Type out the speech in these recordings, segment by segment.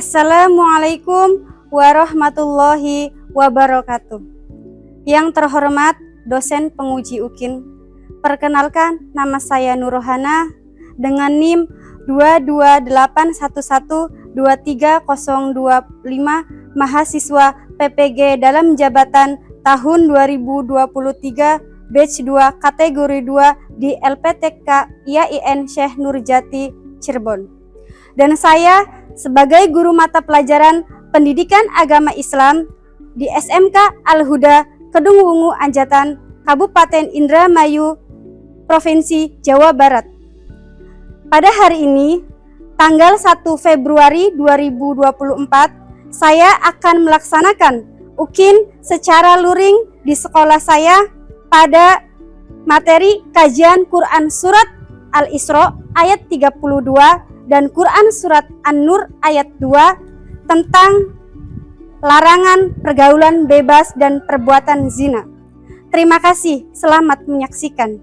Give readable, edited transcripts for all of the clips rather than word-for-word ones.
Assalamualaikum warahmatullahi wabarakatuh. Yang terhormat dosen penguji UKIN, perkenalkan nama saya Nurrohana dengan NIM 22811230025, mahasiswa PPG dalam jabatan tahun 2023 batch 2 kategori 2 di LPTK IAIN Syekh Nurjati Cirebon. Dan saya sebagai guru mata pelajaran Pendidikan Agama Islam di SMK Al-Huda Kedung Wungu Anjatan, Kabupaten Indramayu, Provinsi Jawa Barat. Pada hari ini, tanggal 1 Februari 2024, saya akan melaksanakan UKIN secara luring di sekolah saya pada materi kajian Quran Surat Al-Isra ayat 32 dan Quran Surat An-Nur ayat 2 tentang larangan pergaulan bebas dan perbuatan zina. Terima kasih, selamat menyaksikan.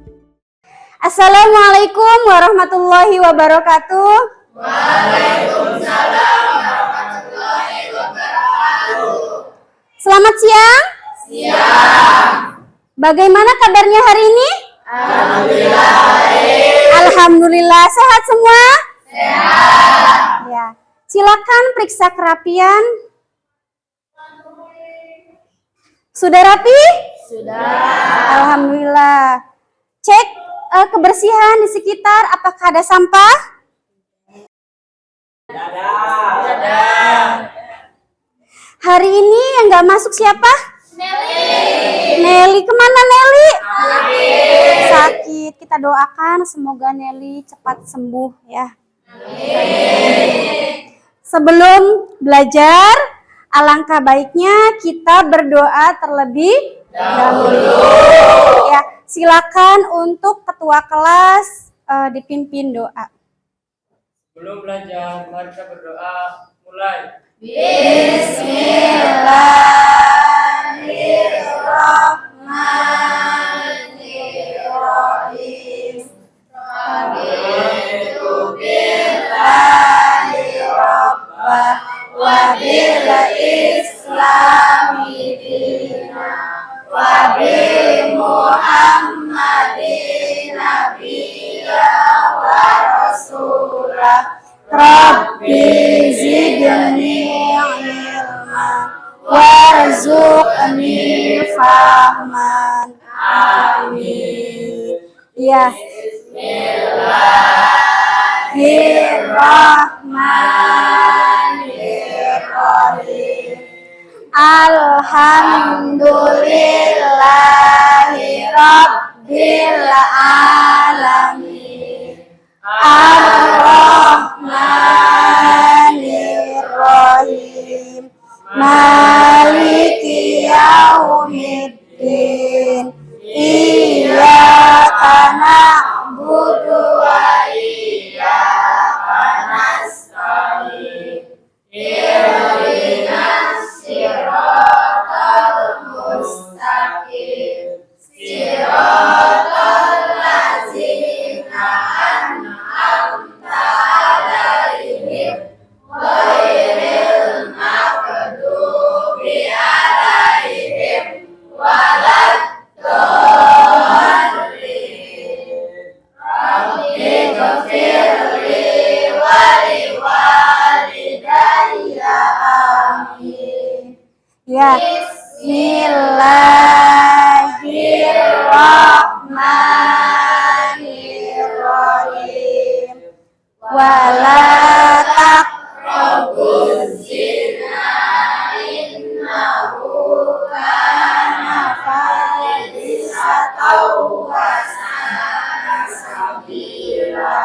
Assalamualaikum warahmatullahi wabarakatuh. Waalaikumsalam warahmatullahi wabarakatuh. Selamat siang. Siang. Bagaimana kabarnya hari ini? Alhamdulillah baik. Alhamdulillah, sehat semua? Sehat. Ya. Silakan periksa kerapian. Sudah rapi? Sudah. Alhamdulillah. Cek kebersihan di sekitar, apakah ada sampah? Ada. Hari ini yang nggak masuk siapa? Nelly. Nelly, kemana Nelly? Sakit. Sakit. Kita doakan semoga Nelly cepat sembuh ya. Amin. Sebelum belajar, alangkah baiknya kita berdoa terlebih dahulu. Ya, silakan untuk ketua kelas dipimpin doa. Sebelum belajar, mari kita berdoa. Mulai. Bismillahirrahmanirrahim. Raditu billahi rabbah wa bil islami dina wa bi Muhammadin nabiyya wa rasulah. Rabbi zidni ilma warzuqni fahman. Amin. Ya. Bismillahirrahmanirrahim. Alhamdulillahi rabbil alamin. Ar-Rahmanir-Rahim. Maliki yaumiddin. Iyyaka na'budu wa iyyaka nasta'in. Ihdinas siratal mustaqim. Siratal ladzina an'amta 'alaihim ghairil maghdubi 'alaihim waladdallin. Rabbi ghfirli wa liwalidayya. Amin. Ya. Bismillahirrahmanirrahim. Wala Taqrabuz zina innahu kana fahisatan wa sa'a sabila.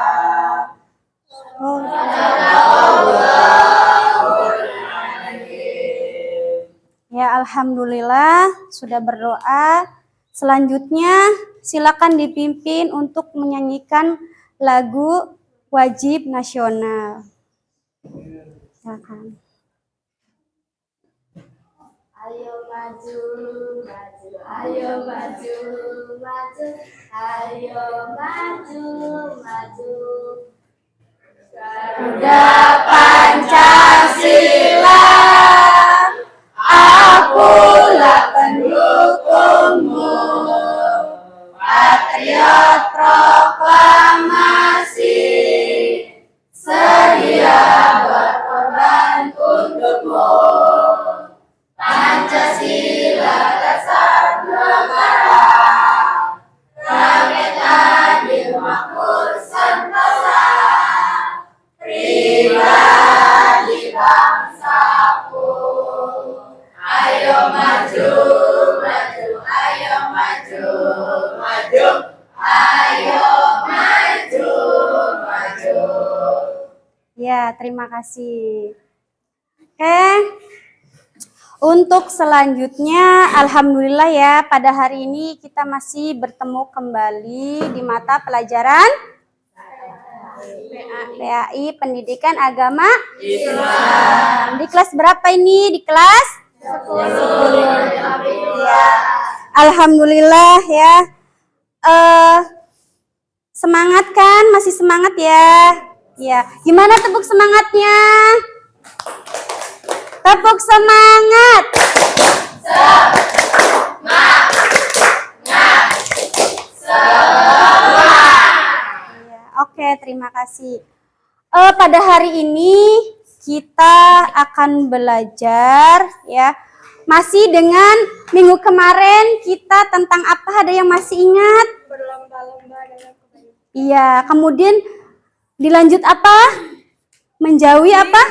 Ya, alhamdulillah sudah berdoa. Selanjutnya silakan dipimpin untuk menyanyikan lagu wajib nasional. Silakan. Ayo maju, maju, ayo maju, maju, ayo maju, maju. Pancasila, akulah pendukungmu, patriot proklamasi, sedia berkorban untukmu. Pancasila dasar negara, rakyat adil makmur sentosa, pribadi bangsaku. Ayo maju, maju, ayo maju, maju, ayo maju, maju. Ya, terima kasih. Oke. Untuk selanjutnya, alhamdulillah ya, pada hari ini kita masih bertemu kembali di mata pelajaran PAI Pendidikan Agama Islam. Di kelas berapa ini? Di kelas 10. Ya. Alhamdulillah ya. Semangat kan? Masih semangat ya? Ya. Gimana tepuk semangatnya? Tepuk semangat. Oke, terima kasih. Pada hari ini kita akan belajar ya. Masih dengan minggu kemarin kita tentang apa? Ada yang masih ingat? Berlomba-lomba dalam kebaikan. Iya, kemudian dilanjut apa? Menjauhi apa?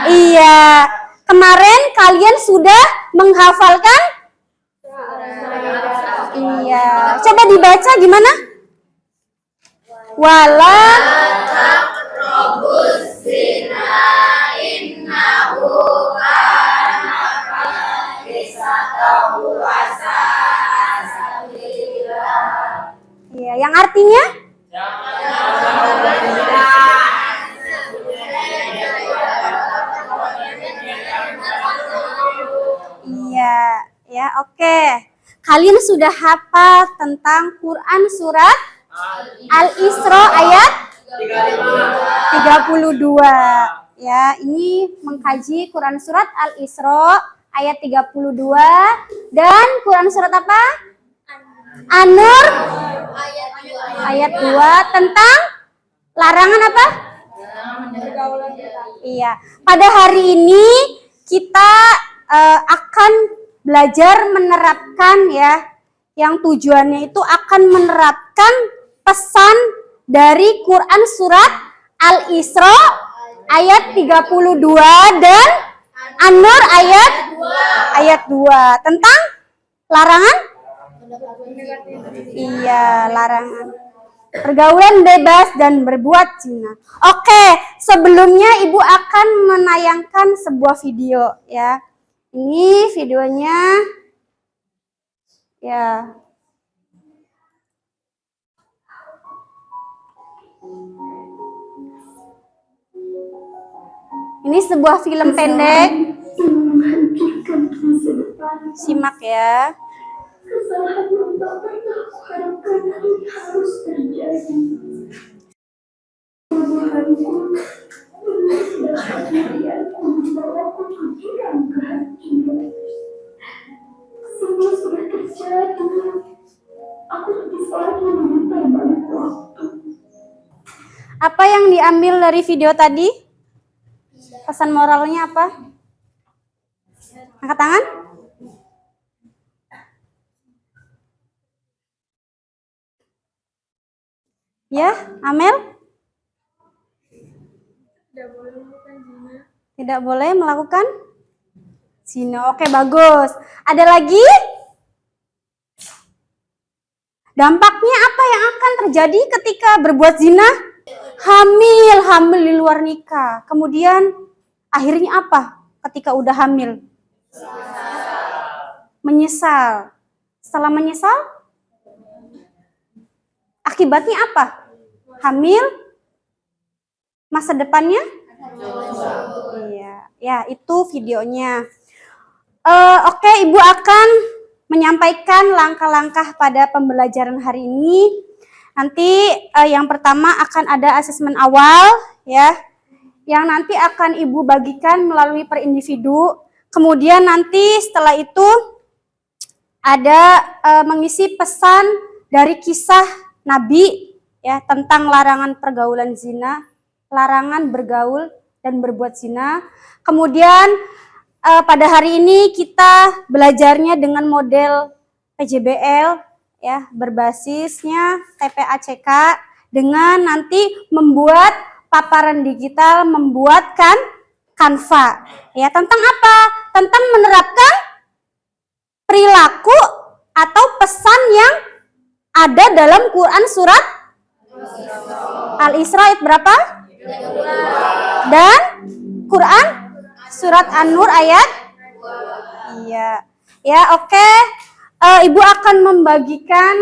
Iya. Kemarin kalian sudah menghafalkan? Iya. Coba dibaca gimana? Wala Taqrabuz zina innahu kana fahisatan wa sa'a sabila. Iya, yang artinya? Iya, ya oke. Kalian sudah hafal tentang Quran surat Al-Isra ayat 32. Ya, ini mengkaji Quran surat Al-Isra ayat 32 dan Quran surat apa? An-Nur ayat 2 tentang larangan apa? Iya. Pada hari ini kita akan belajar menerapkan ya, yang tujuannya itu akan menerapkan pesan dari Quran surat Al-Isra ayat 32 dan An-Nur ayat 2 tentang larangan? Iya, larangan pergaulan bebas dan berbuat zina. Oke, sebelumnya Ibu akan menayangkan sebuah video ya. Ini videonya ya. Ini sebuah film pendek. Simak ya. Kesalahan yang tak pernah aku harapkan harus terjadi. Tuhanku, sudah kejadianku membawaku ke jurang kehancuran. Semua sudah terjadi. Aku tak bisa lagi meminta balik waktu. Apa yang diambil dari video tadi? Pesan moralnya apa? Angkat tangan. Ya, Amel? Tidak boleh melakukan zina. Oke, bagus. Ada lagi? Dampaknya apa yang akan terjadi ketika berbuat zina? Hamil di luar nikah. Kemudian akhirnya apa ketika udah hamil? Menyesal. Setelah menyesal, akibatnya apa? Hamil, masa depannya? Iya, ya itu videonya. Oke, Ibu akan menyampaikan langkah-langkah pada pembelajaran hari ini. Nanti yang pertama akan ada asesmen awal ya, yang nanti akan Ibu bagikan melalui per individu. Kemudian nanti setelah itu ada mengisi pesan dari kisah Nabi ya tentang larangan pergaulan zina, larangan bergaul dan berbuat zina. Kemudian pada hari ini kita belajarnya dengan model PJBL ya, berbasisnya TPACK dengan nanti membuat paparan digital, membuatkan Canva. Ya, tentang apa? Tentang menerapkan perilaku atau pesan yang ada dalam Quran surat Al-Isra ayat berapa? Dan Quran surat An-Nur ayat? Iya. Ya, oke. Ibu akan membagikan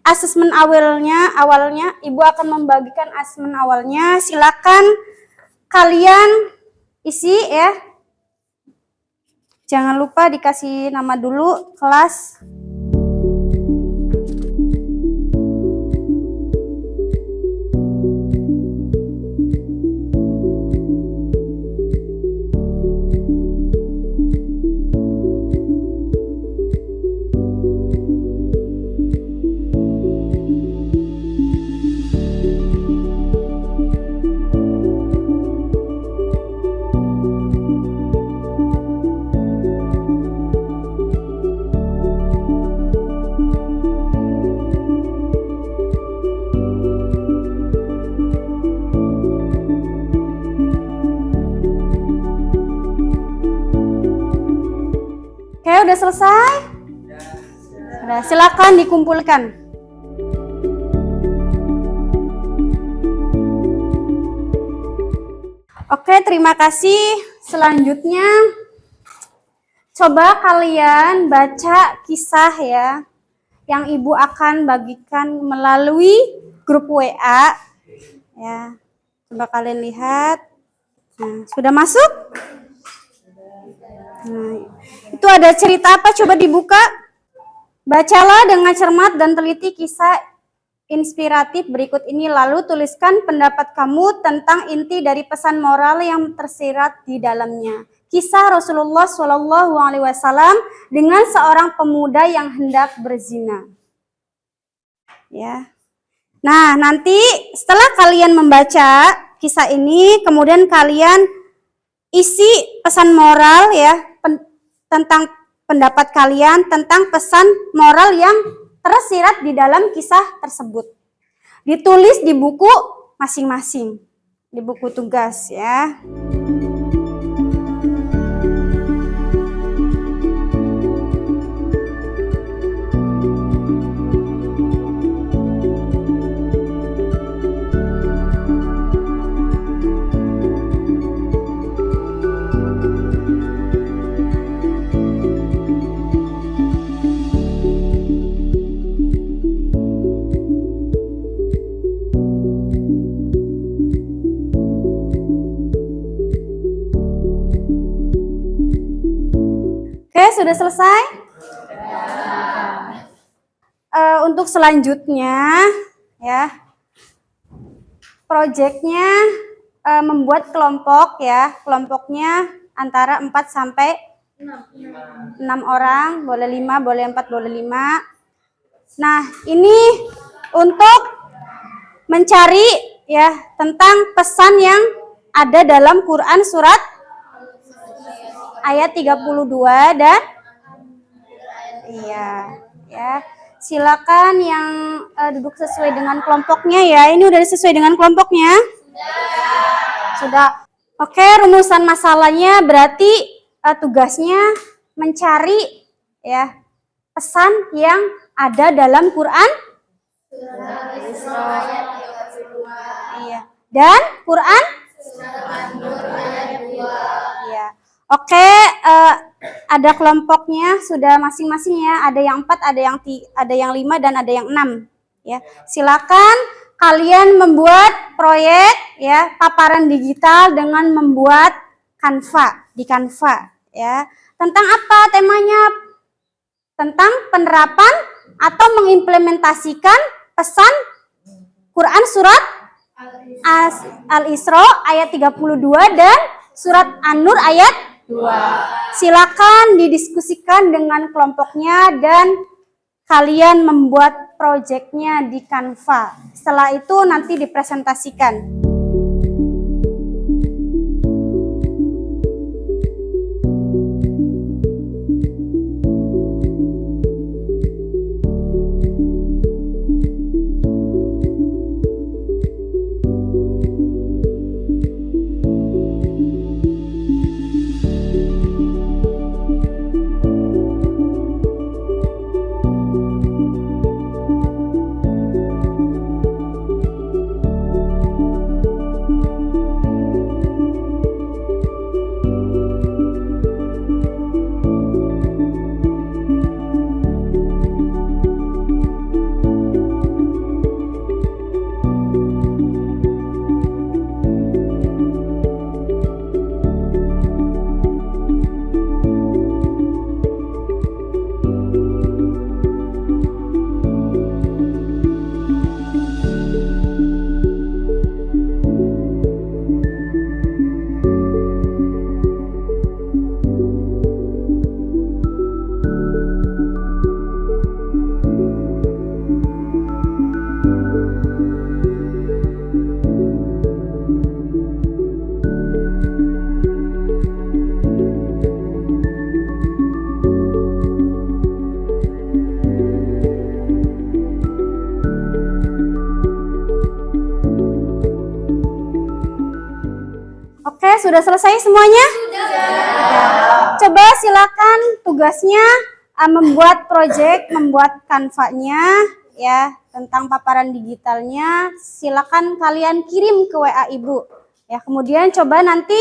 asesmen awalnya. Ibu akan membagikan asesmen awalnya. Silakan kalian isi ya. Jangan lupa dikasih nama dulu kelas. Oke, udah selesai? Udah, silakan dikumpulkan. Oke, terima kasih. Selanjutnya, coba kalian baca kisah ya, yang Ibu akan bagikan melalui grup WA. Ya, coba kalian lihat. Nah, sudah masuk? Nah, itu ada cerita apa? Coba dibuka. Bacalah dengan cermat dan teliti kisah inspiratif berikut ini, lalu tuliskan pendapat kamu tentang inti dari pesan moral yang tersirat di dalamnya. Kisah Rasulullah SAW dengan seorang pemuda yang hendak berzina. Ya. Nah, nanti setelah kalian membaca kisah ini, kemudian kalian isi pesan moral ya tentang pendapat kalian tentang pesan moral yang tersirat di dalam kisah tersebut. Ditulis di buku masing-masing, di buku tugas ya. Sudah selesai? Untuk selanjutnya ya, proyeknya membuat kelompok ya, kelompoknya antara 4 sampai 6 orang, boleh 5, boleh 4, boleh 5. Nah, ini untuk mencari ya tentang pesan yang ada dalam Quran surat ayat 32 dan iya ya. Silakan yang duduk sesuai dengan kelompoknya ya. Ini udah sesuai dengan kelompoknya? Sudah. Oke, rumusan masalahnya berarti tugasnya mencari ya pesan yang ada dalam Quran. Iya. Dan Quran? Iya. Oke, ada kelompoknya sudah masing-masing ya. Ada yang 4, ada yang 5 dan ada yang 6 ya. Silakan kalian membuat proyek ya, paparan digital dengan membuat Canva, di Canva ya. Tentang apa temanya? Tentang penerapan atau mengimplementasikan pesan Quran surat Al-Isra ayat 32 dan surat An-Nur ayat 2. Silakan didiskusikan dengan kelompoknya dan kalian membuat proyeknya di Canva. Setelah itu nanti dipresentasikan. Oke, sudah selesai semuanya? Sudah. Coba silakan tugasnya membuat proyek, membuat kanvanya ya tentang paparan digitalnya. Silakan kalian kirim ke WA Ibu. Ya, kemudian coba nanti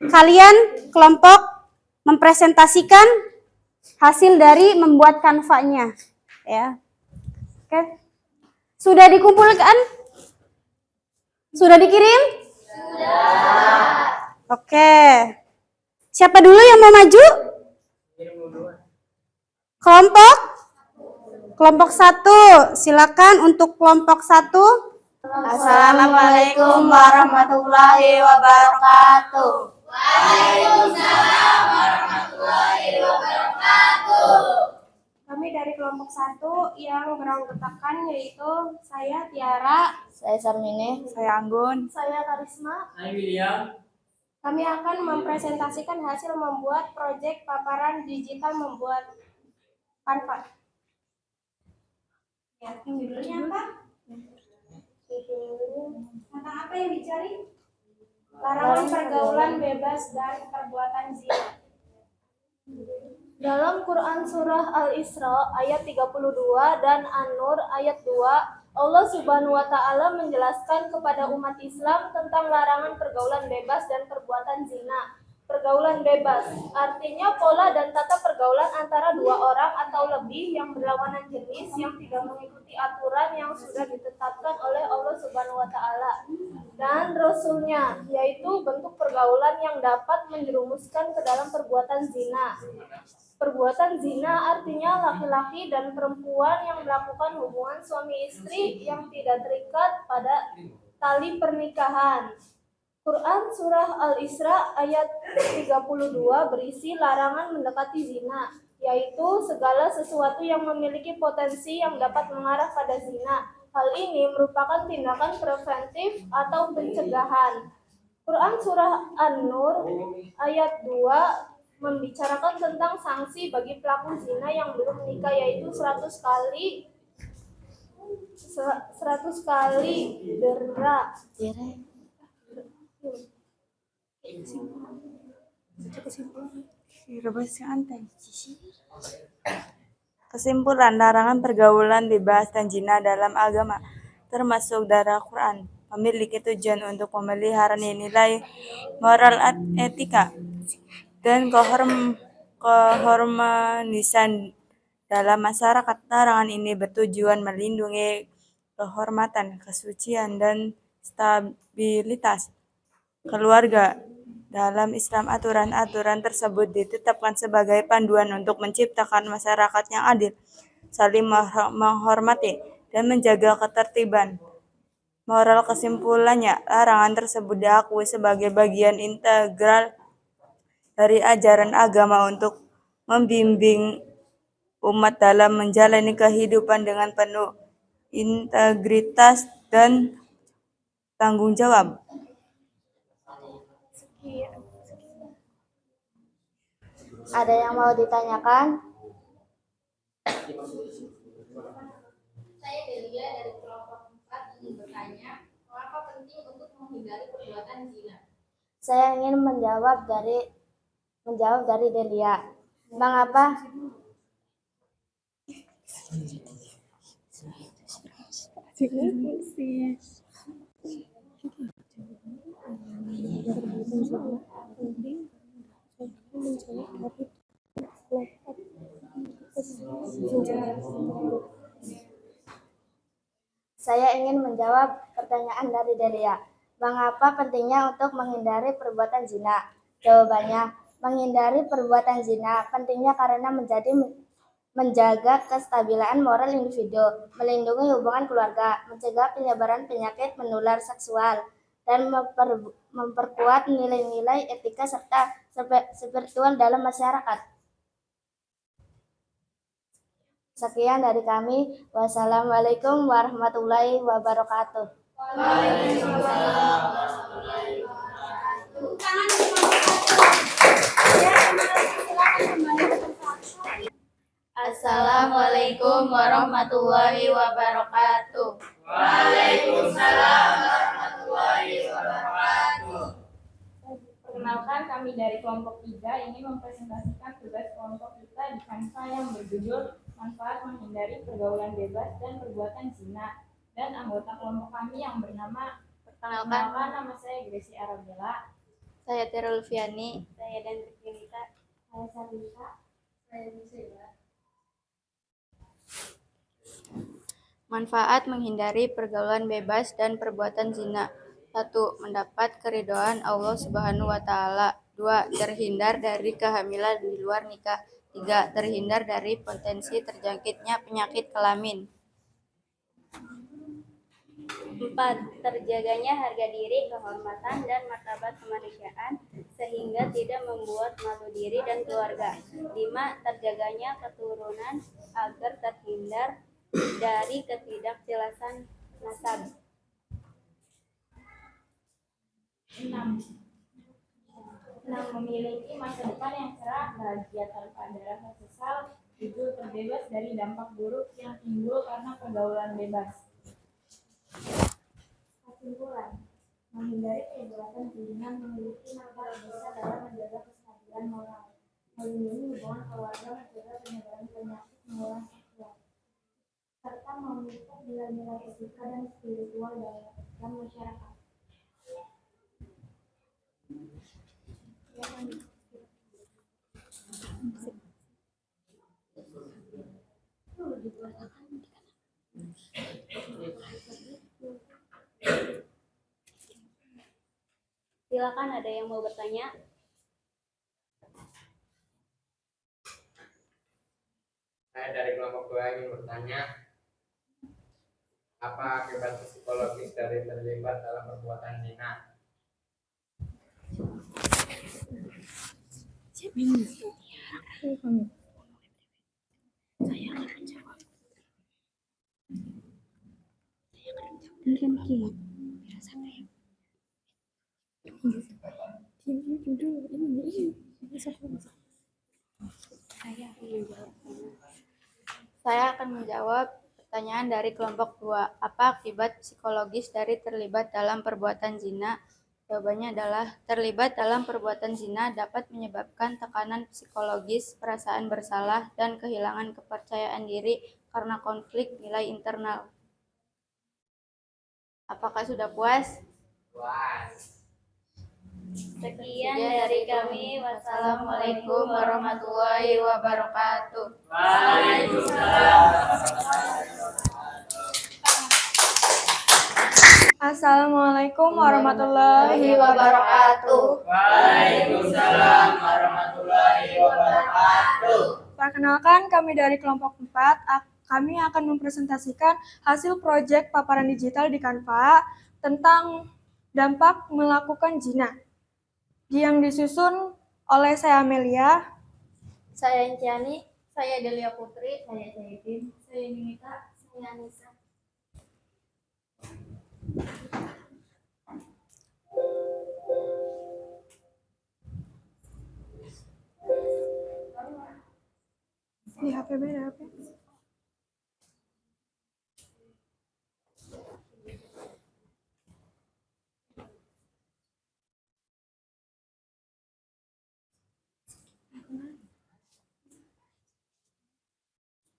kalian kelompok mempresentasikan hasil dari membuat kanvanya ya. Oke. Sudah dikumpulkan? Sudah dikirim? Oke. Siapa dulu yang mau maju? Kelompok 1. Silakan untuk kelompok 1. Assalamualaikum warahmatullahi wabarakatuh. Waalaikumsalam warahmatullahi wabarakatuh. Kami dari kelompok 1 yang beranggotakan yaitu saya Tiara, Saya Sarmine. Saya Anggun. saya Karisma. Hai William. Kami akan mempresentasikan hasil membuat proyek paparan digital membuat Canva. Ya, judulnya apa? Tentang apa yang dicari? Larangan pergaulan bebas dan perbuatan zina. Dalam Quran Surah Al-Isra ayat 32 dan An-Nur ayat 2, Allah Subhanahu wa Ta'ala menjelaskan kepada umat Islam tentang larangan pergaulan bebas dan perbuatan zina. Pergaulan bebas artinya pola dan tata pergaulan antara dua orang atau lebih yang berlawanan jenis yang tidak mengikuti aturan yang sudah ditetapkan oleh Allah Subhanahu wa Ta'ala dan Rasul-Nya, yaitu bentuk pergaulan yang dapat menjerumuskan ke dalam perbuatan zina. Perbuatan zina artinya laki-laki dan perempuan yang melakukan hubungan suami istri yang tidak terikat pada tali pernikahan. Quran Surah Al-Isra ayat 32 berisi larangan mendekati zina, yaitu segala sesuatu yang memiliki potensi yang dapat mengarah pada zina. Hal ini merupakan tindakan preventif atau pencegahan. Quran Surah An-Nur ayat 2 membicarakan tentang sanksi bagi pelaku zina yang belum menikah, yaitu 100 kali dera. Kesimpulan, larangan pergaulan bebas dan zina dalam agama, termasuk dalam Quran, memiliki tujuan untuk memelihara nilai moral, etika, dan kehormatan dalam masyarakat. Larangan ini bertujuan melindungi kehormatan, kesucian, dan stabilitas keluarga. Dalam Islam, aturan-aturan tersebut ditetapkan sebagai panduan untuk menciptakan masyarakat yang adil, saling menghormati, dan menjaga ketertiban. Moral kesimpulannya, larangan tersebut diakui sebagai bagian integral dari ajaran agama untuk membimbing umat dalam menjalani kehidupan dengan penuh integritas dan tanggung jawab. Ada yang mau ditanyakan? Saya Delia dari kelompok 4 ingin bertanya, mengapa penting untuk menghindari perbuatan zina? Saya ingin menjawab dari Delia. Mengapa? Saya ingin menjawab pertanyaan dari Delia. Mengapa pentingnya untuk menghindari perbuatan zina? Jawabannya, menghindari perbuatan zina pentingnya karena menjaga kestabilan moral individu, melindungi hubungan keluarga, mencegah penyebaran penyakit menular seksual, dan memperkuat nilai-nilai etika serta spiritual dalam masyarakat. Sekian dari kami. Wassalamualaikum warahmatullahi wabarakatuh. Assalamualaikum warahmatullahi wabarakatuh. Perkenalkan, kami dari kelompok 3 ingin mempresentasikan tugas kelompok kita di Kansa yang berjudul Manfaat Menghindari Pergaulan Bebas dan Perbuatan Zina. Dan anggota kelompok kami yang bernama, perkenalkan, nama saya Gracie Arabella. Saya Terul Fiani. Saya Dendri Kilita. Saya Sarita. Saya Musila. Manfaat menghindari pergaulan bebas dan perbuatan zina. 1. Mendapat keridhaan Allah Subhanahu wa Ta'ala. 2. Terhindar dari kehamilan di luar nikah. 3. Terhindar dari potensi terjangkitnya penyakit kelamin. 4. Terjaganya harga diri, kehormatan, dan martabat kemanusiaan sehingga tidak membuat malu diri dan keluarga. 5. Terjaganya keturunan agar terhindar dari ketidakjelasan nasab. 6. Memiliki masa depan yang cerah, bahagia tanpa ada rasa sesal, 7. Terbebas dari dampak buruk yang timbul karena pergaulan bebas. Kesimpulan, menghindari perbuatan zina memiliki manfaat besar dalam menjaga kestabilan moral, melindungi hubungan keluarga, mencegah penyebaran penyakit menular seksual, serta memupuk nilai-nilai etika dan spiritual dalam masyarakat. Silakan, ada yang mau bertanya? Saya dari kelompok 2 ingin bertanya, apa akibat psikologis dari terlibat dalam perbuatan zina? Saya akan menjawab pertanyaan dari kelompok 2. Apa akibat psikologis dari terlibat dalam perbuatan zina? Jawabannya adalah terlibat dalam perbuatan zina dapat menyebabkan tekanan psikologis, perasaan bersalah, dan kehilangan kepercayaan diri karena konflik nilai internal. Apakah sudah puas? Puas. Sekian dari kami. Wassalamualaikum warahmatullahi wabarakatuh. Assalamualaikum warahmatullahi wabarakatuh. Waalaikumsalam warahmatullahi wabarakatuh. Perkenalkan, kami dari kelompok 4 kami akan mempresentasikan hasil proyek paparan digital di Canva tentang dampak melakukan zina yang disusun oleh saya Amelia, Saya Inciani, Saya Delia Putri. saya Jahidin, Saya Ninita. saya Anissa. di HP beda HP.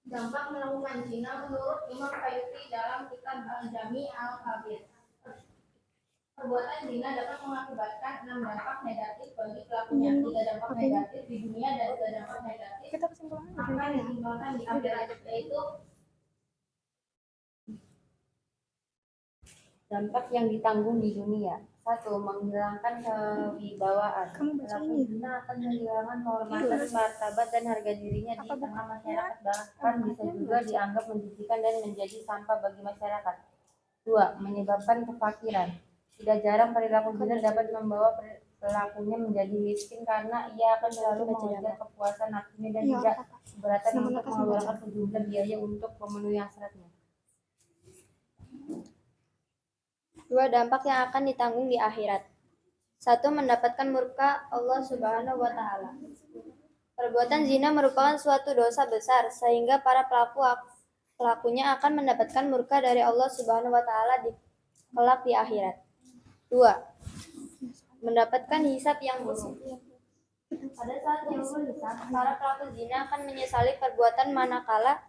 Dampak melakukan zina menurut Imam Qayyuti dalam kitab Al-Jami' Al-Kabir. Perbuatan zina dapat mengakibatkan 6 dampak negatif bagi pelakunya, 3 dampak negatif di dunia dan 2 dampak negatif Kita kesimpulannya akan ditimbulkan di akhirat, yaitu dampak yang ditanggung di dunia. 1. Menghilangkan kewibawaan. Pelaku zina akan kehilangan kehormatan, martabat, dan harga dirinya di tengah masyarakat, bahkan bisa juga dianggap menjijikan dan menjadi sampah bagi masyarakat. 2. Menyebabkan kefakiran. Tidak jarang perilaku zina dapat membawa pelakunya menjadi miskin karena ia akan selalu mengejar kepuasan nafsunya dan tidak keberatan untuk mengeluarkan sejumlah biaya untuk memenuhi hasratnya. 2 dampak yang akan ditanggung di akhirat. 1. Mendapatkan murka Allah Subhanahu wa Ta'ala. Perbuatan zina merupakan suatu dosa besar sehingga para pelakunya akan mendapatkan murka dari Allah Subhanahu wa Ta'ala kelak di akhirat. 2. Mendapatkan hisab yang buruk. Pada saat yaumul hisab, para pelaku zina akan menyesali perbuatan manakala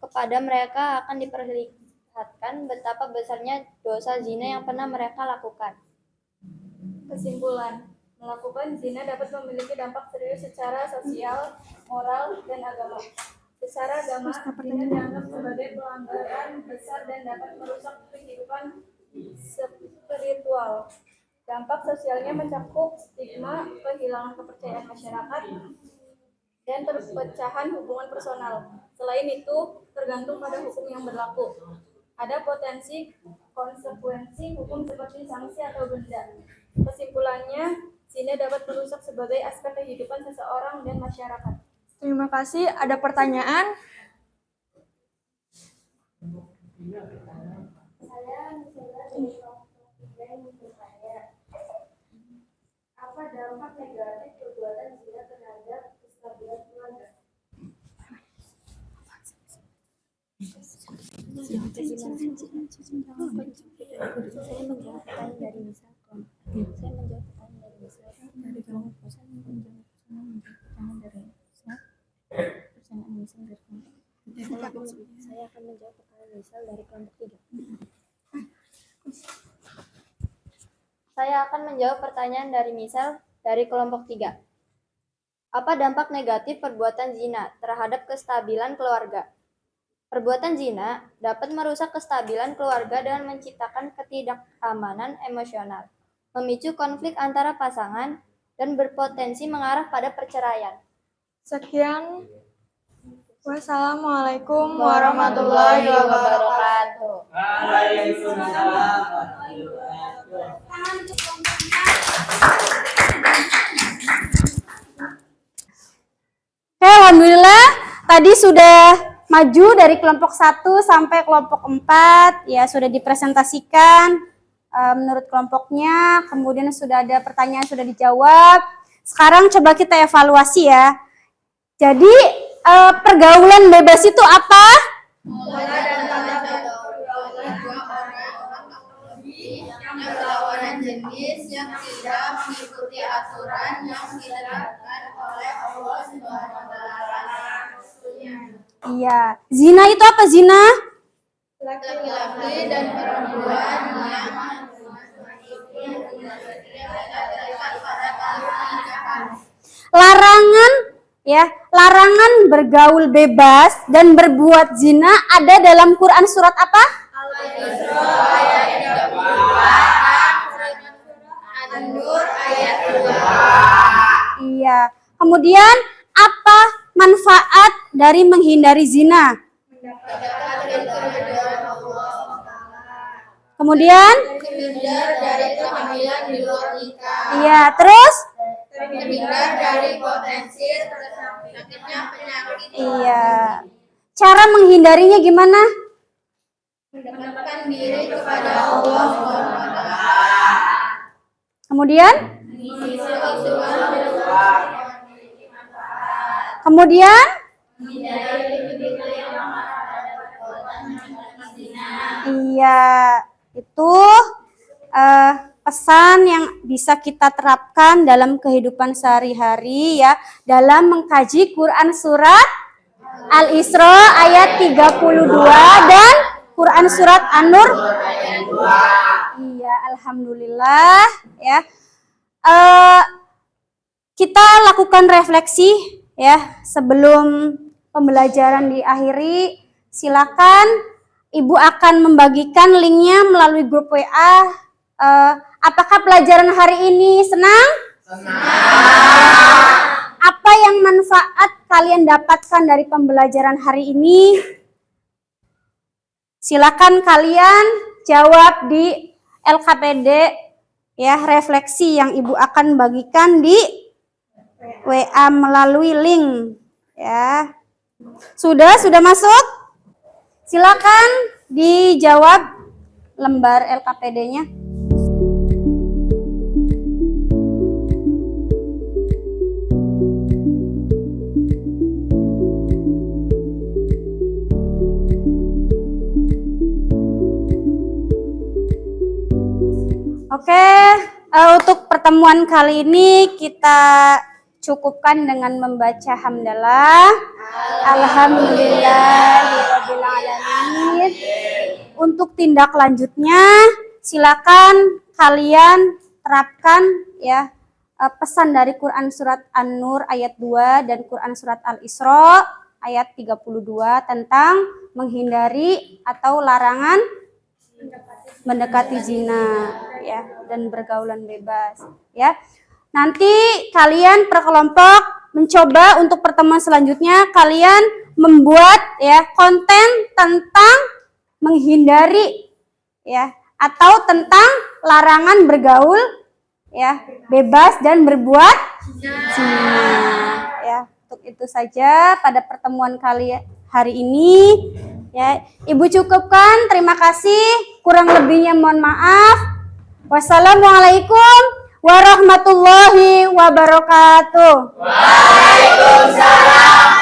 kepada mereka akan diperlihatkan betapa besarnya dosa zina yang pernah mereka lakukan. Kesimpulan, melakukan zina dapat memiliki dampak serius secara sosial, moral, dan agama. Secara agama, zina dianggap sebagai pelanggaran besar dan dapat merusak kehidupan spiritual. Dampak sosialnya mencakup stigma, kehilangan kepercayaan masyarakat, dan perpecahan hubungan personal. Selain itu, tergantung pada hukum yang berlaku. Ada potensi konsekuensi hukum seperti sanksi atau denda. Kesimpulannya, zina dapat merusak sebagai aspek kehidupan seseorang dan masyarakat. Terima kasih. Ada pertanyaan? Saya misalnya dari kelompok 3 yang bertanya, apa dampak negatif perbuatan zina terhadap kestabilan keluarga? Saya menjawab pertanyaan dari misal Saya akan menjawab pertanyaan misal dari kelompok 3. Saya akan menjawab pertanyaan dari misal dari kelompok 3. Apa dampak negatif perbuatan zina terhadap kestabilan keluarga? Perbuatan zina dapat merusak kestabilan keluarga dengan menciptakan ketidakamanan emosional, memicu konflik antara pasangan, dan berpotensi mengarah pada perceraian. Sekian. Wassalamualaikum warahmatullahi wabarakatuh. Waalaikumsalam. Oke, alhamdulillah tadi sudah maju dari kelompok 1 sampai kelompok 4 ya, sudah dipresentasikan menurut kelompoknya, kemudian sudah ada pertanyaan sudah dijawab. Sekarang coba kita evaluasi ya. Jadi pergaulan bebas itu apa? yang berlawanan jenis yang tidak mengikuti aturan yang ditetapkan oleh Allah Subhanahu wa Ta'ala. Iya, zina itu apa zina? Laki-laki dan perempuan yang larangan bergaul bebas dan berbuat zina ada dalam Quran surat apa? Al-Isra ayat 32, An-Nur ayat 2. Iya. Kemudian apa manfaat dari menghindari zina? Kemudian? Terhindar dari kehamilan di luar nikah. Iya, terus? Terhindar dari potensi terjangkitnya penyakit. Iya. Cara menghindarinya gimana? Mendekatkan diri kepada Allah SWT. Kemudian? Kemudian? Iya, itu pesan yang bisa kita terapkan dalam kehidupan sehari-hari ya, dalam mengkaji Quran surat Al-Isra ayat 32 dan Quran surat An-Nur. Iya, alhamdulillah ya. Kita lakukan refleksi ya sebelum pembelajaran diakhiri. Silakan Ibu akan membagikan linknya melalui grup WA. Apakah pelajaran hari ini senang? Apa yang manfaat kalian dapatkan dari pembelajaran hari ini? Silakan kalian jawab di LKPD ya, refleksi yang Ibu akan bagikan di WA melalui link ya. Sudah masuk? Silakan dijawab lembar LKPD-nya. Oke, untuk pertemuan kali ini kita cukupkan dengan membaca hamdalah. Alhamdulillahirabbil alamin. Untuk tindak lanjutnya silakan kalian terapkan ya pesan dari Quran surat An-Nur ayat 2 dan Quran surat Al-Isra ayat 32 tentang menghindari atau larangan mendekati zina ya dan bergaulan bebas ya. Nanti kalian per kelompok mencoba untuk pertemuan selanjutnya kalian membuat ya konten tentang menghindari ya atau tentang larangan bergaul ya bebas dan berbuat zina ya. Untuk itu saja pada pertemuan kali hari ini ya. Ibu cukupkan, terima kasih, kurang lebihnya mohon maaf. Wassalamualaikum warahmatullahi wabarakatuh. Waalaikumsalam